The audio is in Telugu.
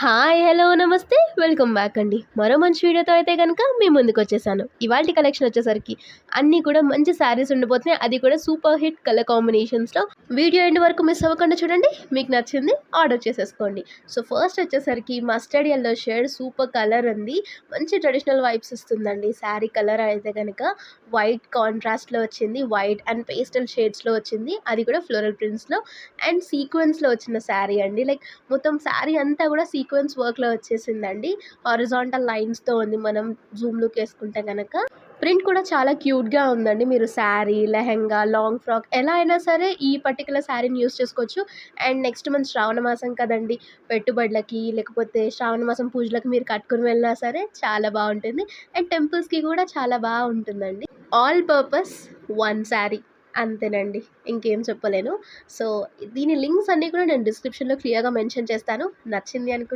హాయ్ హలో నమస్తే వెల్కమ్ బ్యాక్ అండి. మరో మంచి వీడియోతో అయితే కనుక మీ ముందుకు వచ్చేసాను. ఇవాల్టి కలెక్షన్ వచ్చేసరికి అన్నీ కూడా మంచి శారీస్ ఉండిపోతున్నాయి. అది కూడా సూపర్ హిట్ కలర్ కాంబినేషన్స్లో. వీడియో ఎండ్ వరకు మిస్ అవ్వకుండా చూడండి. మీకు నచ్చింది ఆర్డర్ చేసేసుకోండి. సో ఫస్ట్ వచ్చేసరికి mustard yellow shade super colour ఉంది. మంచి ట్రెడిషనల్ వైబ్స్ ఇస్తుందండి. శారీ కలర్ అయితే కనుక వైట్ కాంట్రాస్ట్లో వచ్చింది. వైట్ అండ్ పేస్టల్ షేడ్స్లో వచ్చింది. అది కూడా ఫ్లోరల్ ప్రింట్స్లో అండ్ సీక్వెన్స్లో వచ్చిన శారీ అండి. లైక్ మొత్తం శారీ అంతా కూడా సీక్వెన్స్ వర్క్లో వచ్చేసిందండి. హారిజాంటల్ లైన్స్తో ఉంది. మనం జూమ్ లుక్ వేసుకుంటే కనుక ప్రింట్ కూడా చాలా క్యూట్గా ఉందండి. మీరు శారీ, లెహెంగా, లాంగ్ ఫ్రాక్ ఎలా అయినా సరే ఈ పర్టికులర్ శారీని యూస్ చేసుకోవచ్చు. అండ్ నెక్స్ట్ మంత్ శ్రావణ మాసం కదండి, పెట్టుబడులకి లేకపోతే శ్రావణ మాసం పూజలకు మీరు కట్టుకుని వెళ్ళినా సరే చాలా బాగుంటుంది. అండ్ టెంపుల్స్కి కూడా చాలా బాగుంటుందండి. ఆల్ పర్పస్ వన్ శారీ అంతేనండి, ఇంకేం చెప్పలేను. సో దీని లింక్స్ అన్నీ కూడా నేను డిస్క్రిప్షన్లో క్లియర్గా మెన్షన్ చేస్తాను. నచ్చింది అనుకుంటే